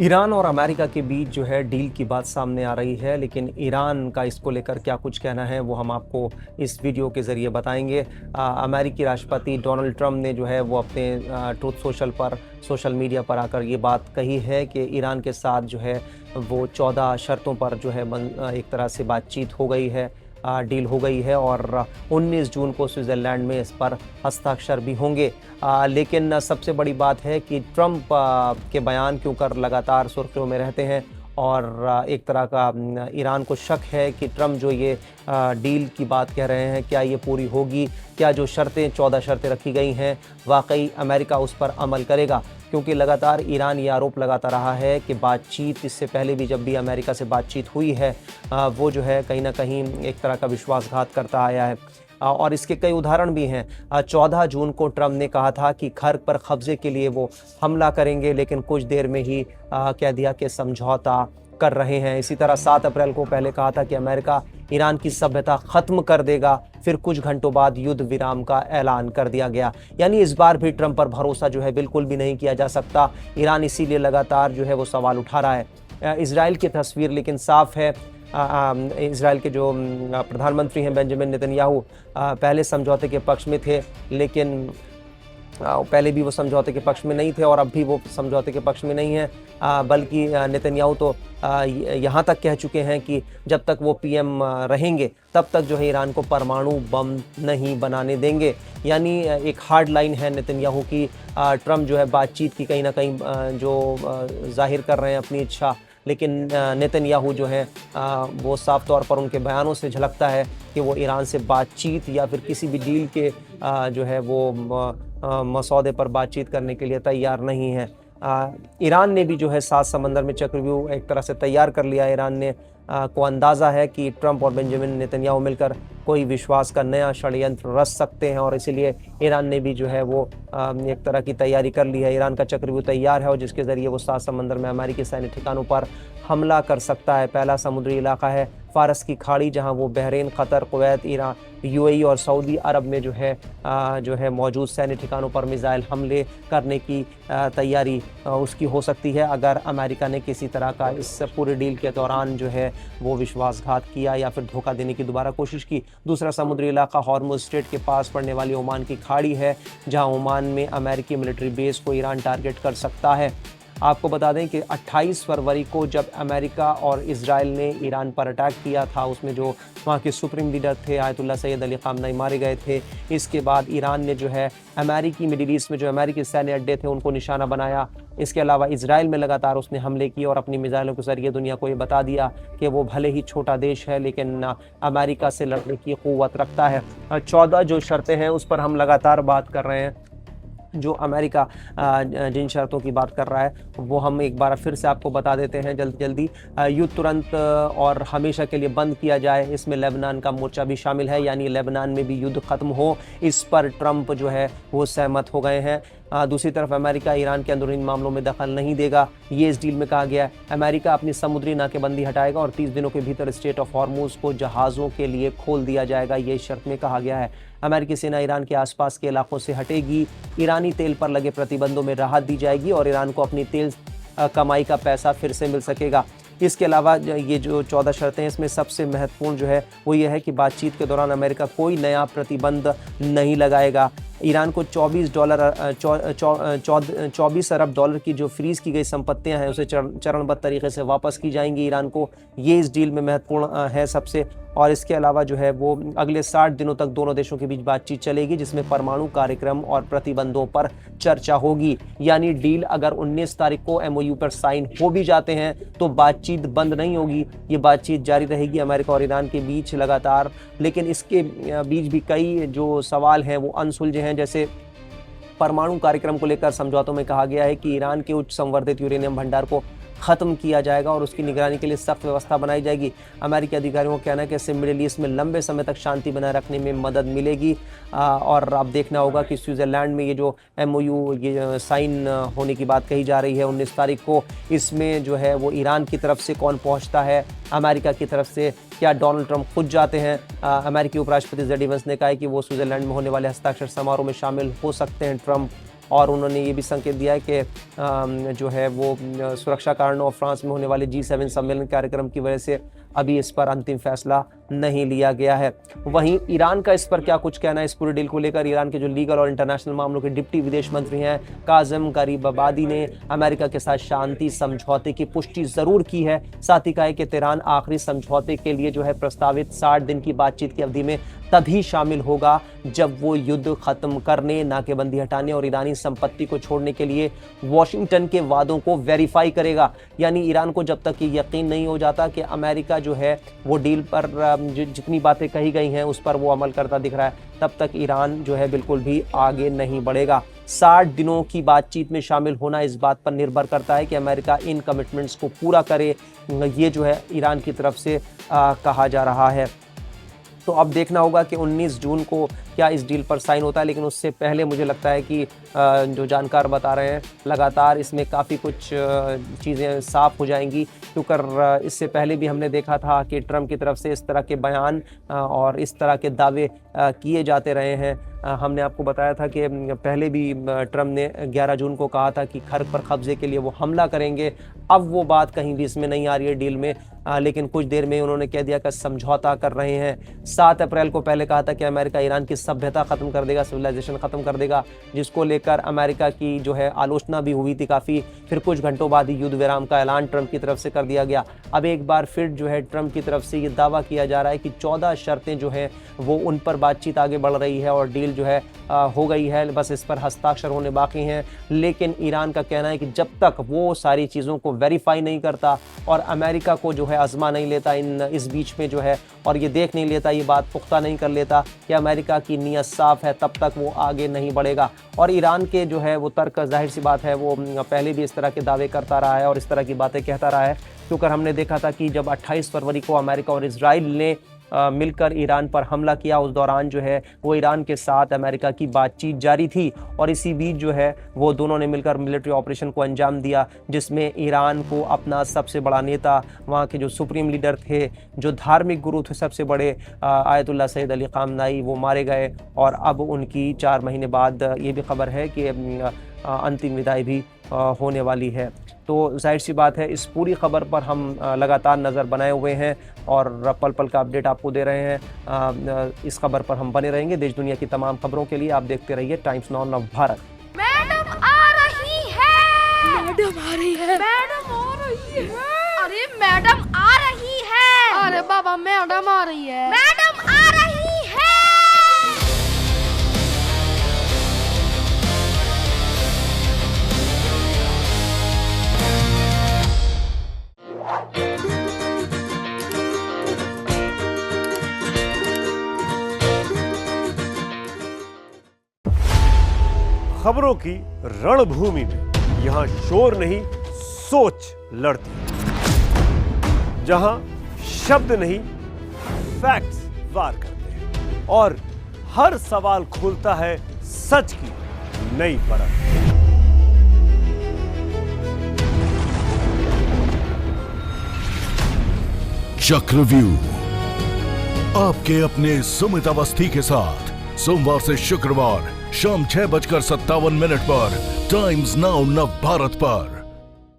Iran और America के बीच जो है डील की बात सामने आ रही है, लेकिन ईरान का इसको लेकर क्या कुछ कहना है वो हम आपको इस वीडियो के ज़रिए बताएंगे। अमेरिकी राष्ट्रपति डोनाल्ड ट्रंप ने जो है वो अपने ट्रूथ सोशल मीडिया पर आकर ये बात कही है कि ईरान के साथ जो है वो 14 शर्तों पर जो है एक तरह से बातचीत हो गई है, डील हो गई है और 19 जून को स्विट्ज़रलैंड में इस पर हस्ताक्षर भी होंगे। लेकिन सबसे बड़ी बात है कि ट्रंप के बयान क्यों कर लगातार सुर्खियों में रहते हैं और एक तरह का ईरान को शक है कि ट्रंप जो ये डील की बात कह रहे हैं क्या ये पूरी होगी, क्या जो शर्तें 14 शर्तें रखी गई हैं वाकई अमेरिका उस पर अमल करेगा। क्योंकि लगातार ईरान ये आरोप लगाता रहा है कि बातचीत इससे पहले भी जब भी अमेरिका से बातचीत हुई है वो जो है कहीं ना कहीं एक तरह का विश्वासघात करता आया है। और इसके कई उदाहरण भी हैं। 14 जून को ट्रंप ने कहा था कि घर पर कब्जे के लिए वो हमला करेंगे, लेकिन कुछ देर में ही कह दिया कि समझौता कर रहे हैं। इसी तरह 7 अप्रैल को पहले कहा था कि अमेरिका ईरान की सभ्यता ख़त्म कर देगा, फिर कुछ घंटों बाद युद्ध विराम का ऐलान कर दिया गया। यानी इस बार भी ट्रंप पर भरोसा जो है बिल्कुल भी नहीं किया जा सकता। ईरान इसीलिए लगातार जो है वो सवाल उठा रहा है। इजराइल की तस्वीर लेकिन साफ है। इजराइल के जो प्रधानमंत्री हैं बेंजामिन नेतन्याहू पहले समझौते के पक्ष में थे, लेकिन पहले भी वो समझौते के पक्ष में नहीं थे और अब भी वो समझौते के पक्ष में नहीं है। बल्कि नेतन्याहू तो यहाँ तक कह चुके हैं कि जब तक वो पीएम रहेंगे तब तक जो है ईरान को परमाणु बम नहीं बनाने देंगे। यानी एक हार्ड लाइन है नेतन्याहू की। ट्रंप जो है बातचीत की कहीं ना कहीं जो जाहिर कर रहे हैं अपनी इच्छा, लेकिन नेतन्याहू जो है वो साफ तौर पर उनके बयानों से झलकता है कि वो ईरान से बातचीत या फिर किसी भी डील के जो है वो मसौदे पर बातचीत करने के लिए तैयार नहीं है। ईरान ने भी जो है सात समंदर में चक्रव्यूह एक तरह से तैयार कर लिया। ईरान ने को अंदाज़ा है कि ट्रंप और बेंजामिन नेतन्याहू मिलकर कोई विश्वास का नया षड्यंत्र रच सकते हैं और इसीलिए ईरान ने भी जो है वो एक तरह की तैयारी कर ली है। ईरान का चक्रव्यूह तैयार है और जिसके ज़रिए वो सात समंदर में अमेरिकी सैन्य ठिकानों पर हमला कर सकता है। पहला समुद्री इलाका है फ़ारस की खाड़ी, जहां वो बहरीन, क़तर, कुवैत, ईरान, यूएई और सऊदी अरब में जो है मौजूद सैन्य ठिकानों पर मिसाइल हमले करने की तैयारी उसकी हो सकती है अगर अमेरिका ने किसी तरह का इस पूरे डील के दौरान जो है वो विश्वासघात किया या फिर धोखा देने की दोबारा कोशिश की। दूसरा समुद्री इलाका हॉर्मुज़ स्ट्रेट के पास पड़ने वाली ओमान की खाड़ी है, जहां ओमान में अमेरिकी मिलिट्री बेस को ईरान टारगेट कर सकता है। आपको बता दें कि 28 फरवरी को जब अमेरिका और इजराइल ने ईरान पर अटैक किया था, उसमें जो वहाँ के सुप्रीम लीडर थे आयतुल्ला सैयद अली ख़ामनेई मारे गए थे। इसके बाद ईरान ने जो है अमेरिकी मिडिल ईस्ट में जो अमेरिकी सैन्य अड्डे थे उनको निशाना बनाया। इसके अलावा इजराइल में लगातार उसने हमले किए और अपनी मिसाइलों के जरिए दुनिया को ये बता दिया कि वो भले ही छोटा देश है लेकिन अमेरिका से लड़ने की क़ुव्वत रखता है। 14 जो शर्तें हैं उस पर हम लगातार बात कर रहे हैं। जो अमेरिका जिन शर्तों की बात कर रहा है वो हम एक बार फिर से आपको बता देते हैं जल्दी जल्दी। युद्ध तुरंत और हमेशा के लिए बंद किया जाए, इसमें लेबनान का मोर्चा भी शामिल है, यानी लेबनान में भी युद्ध खत्म हो, इस पर ट्रंप जो है वो सहमत हो गए हैं। दूसरी तरफ अमेरिका ईरान के अंदरूनी मामलों में दखल नहीं देगा, ये इस डील में कहा गया है। अमेरिका अपनी समुद्री नाकेबंदी हटाएगा और 30 दिनों के भीतर स्ट्रेट ऑफ हॉर्मुज़ को जहाज़ों के लिए खोल दिया जाएगा, ये इस शर्त में कहा गया है। अमेरिकी सेना ईरान के आसपास के इलाकों से हटेगी, ईरानी तेल पर लगे प्रतिबंधों में राहत दी जाएगी और ईरान को अपनी तेल कमाई का पैसा फिर से मिल सकेगा। इसके अलावा ये जो 14 शर्तें हैं इसमें सबसे महत्वपूर्ण जो है वो ये है कि बातचीत के दौरान अमेरिका कोई नया प्रतिबंध नहीं लगाएगा। ईरान को 24 अरब डॉलर की जो फ्रीज़ की गई संपत्तियां हैं उसे चरणबद्ध तरीके से वापस की जाएंगी ईरान को, ये इस डील में महत्वपूर्ण है सबसे। और इसके अलावा जो है वो अगले 60 दिनों तक दोनों देशों के बीच बातचीत चलेगी जिसमें परमाणु कार्यक्रम और प्रतिबंधों पर चर्चा होगी। यानी डील अगर 19 तारीख को एमओयू पर साइन हो भी जाते हैं तो बातचीत बंद नहीं होगी, ये बातचीत जारी रहेगी अमेरिका और ईरान के बीच लगातार। लेकिन इसके बीच भी कई जो सवाल हैं वो अनसुलझे हैं। जैसे परमाणु कार्यक्रम को लेकर समझौतों में कहा गया है कि ईरान के उच्च संवर्धित यूरेनियम भंडार को ख़त्म किया जाएगा और उसकी निगरानी के लिए सख्त व्यवस्था बनाई जाएगी। अमेरिकी अधिकारियों का कहना है कि इससे मिडिल ईस्ट में लंबे समय तक शांति बनाए रखने में मदद मिलेगी। और अब देखना होगा कि स्विट्ज़रलैंड में ये जो एमओयू ये साइन होने की बात कही जा रही है 19 तारीख को, इसमें जो है वो ईरान की तरफ से कौन पहुंचता है, अमेरिका की तरफ से क्या डोनाल्ड ट्रंप खुद जाते हैं। अमेरिकी उपराष्ट्रपति जेडी वेंस ने कहा है कि वो स्विट्ज़रलैंड में होने वाले हस्ताक्षर समारोह में शामिल हो सकते हैं ट्रंप। और उन्होंने ये भी संकेत दिया है कि जो है वो सुरक्षा कारणों और फ्रांस में होने वाले G7 सम्मेलन कार्यक्रम की वजह से अभी इस पर अंतिम फैसला नहीं लिया गया है। वहीं ईरान का इस पर क्या कुछ कहना है इस पूरे डील को लेकर? ईरान के जो लीगल और इंटरनेशनल मामलों के डिप्टी विदेश मंत्री हैं काज़िम गरीबाबादी ने अमेरिका के साथ शांति समझौते की पुष्टि जरूर की है। साथ ही कहा है कि तेहरान आखिरी समझौते के लिए जो है प्रस्तावित 60 दिन की बातचीत की अवधि में तभी शामिल होगा जब वो युद्ध खत्म करने, नाकेबंदी हटाने और ईरानी संपत्ति को छोड़ने के लिए वॉशिंगटन के वादों को वेरीफाई करेगा। यानी ईरान को जब तक ये यकीन नहीं हो जाता कि अमेरिका जो है वो डील पर जितनी बातें कही गई हैं उस पर वो अमल करता दिख रहा है, तब तक ईरान जो है बिल्कुल भी आगे नहीं बढ़ेगा। 60 दिनों की बातचीत में शामिल होना इस बात पर निर्भर करता है कि अमेरिका इन कमिटमेंट्स को पूरा करे, ये जो है ईरान की तरफ से कहा जा रहा है। तो अब देखना होगा कि 19 जून को क्या इस डील पर साइन होता है, लेकिन उससे पहले मुझे लगता है कि जो जानकार बता रहे हैं लगातार इसमें काफ़ी कुछ चीज़ें साफ हो जाएंगी, क्योंकि इससे पहले भी हमने देखा था कि ट्रम्प की तरफ से इस तरह के बयान और इस तरह के दावे किए जाते रहे हैं। हमने आपको बताया था कि पहले भी ट्रम्प ने 11 जून को कहा था कि खर्ग पर कब्जे के लिए वो हमला करेंगे। अब वो बात कहीं भी इसमें नहीं आ रही है डील में, लेकिन कुछ देर में उन्होंने कह दिया कि समझौता कर रहे हैं। 7 अप्रैल को पहले कहा था कि अमेरिका ईरान की सभ्यता ख़त्म कर देगा, सिविलाइजेशन ख़त्म कर देगा, जिसको लेकर अमेरिका की जो है आलोचना भी हुई थी काफ़ी। फिर कुछ घंटों बाद ही युद्ध विराम का ऐलान ट्रम्प की तरफ से कर दिया गया। अब एक बार फिर जो है ट्रम्प की तरफ से ये दावा किया जा रहा है कि 14 शर्तें जो हैं वो उन पर बातचीत आगे बढ़ रही है और डील जो है हो गई है, बस इस पर हस्ताक्षर होने बाकी हैं। लेकिन ईरान का कहना है कि जब तक वो सारी चीज़ों को वेरीफाई नहीं करता और अमेरिका को जो है आजमा नहीं लेता इस बीच में जो है, और ये देख नहीं लेता, ये बात पुख्ता नहीं कर लेता कि अमेरिका की नीयत साफ है, तब तक वो आगे नहीं बढ़ेगा। और ईरान के जो है वो तर्क, जाहिर सी बात है, वो पहले भी इस तरह के दावे करता रहा है और इस तरह की बातें कहता रहा है, क्योंकि हमने देखा था कि जब 28 फरवरी को अमेरिका और इजराइल ने मिलकर ईरान पर हमला किया, उस दौरान जो है वो ईरान के साथ अमेरिका की बातचीत जारी थी और इसी बीच जो है वो दोनों ने मिलकर मिलिट्री ऑपरेशन को अंजाम दिया, जिसमें ईरान को अपना सबसे बड़ा नेता, वहाँ के जो सुप्रीम लीडर थे, जो धार्मिक गुरु थे सबसे बड़े, आयतुल्लाह सैयद अली ख़ामनेई, वो मारे गए। और अब उनकी 4 महीने बाद ये भी खबर है कि अंतिम विदाई भी होने वाली है। तो जाहिर सी बात है इस पूरी खबर पर हम लगातार नज़र बनाए हुए हैं और पल पल का अपडेट आपको दे रहे हैं। इस खबर पर हम बने रहेंगे। देश दुनिया की तमाम खबरों के लिए आप देखते रहिए टाइम्स नाउ नवभारत। मैडम आ रही है, मैडम आ रही है, मैडम आ रही है, अरे मैडम आ रही है, अरे बाबा मैडम आ रही है, मैडम आ रही है। खबरों की रणभूमि में यहां शोर नहीं सोच लड़ती है, जहां शब्द नहीं फैक्ट्स वार करते हैं और हर सवाल खोलता है सच की नई परत। चक्रव्यूह आपके अपने सुमित अवस्थी के साथ सोमवार से शुक्रवार शाम 6:57 पर टाइम्स नाउ नवभारत पर।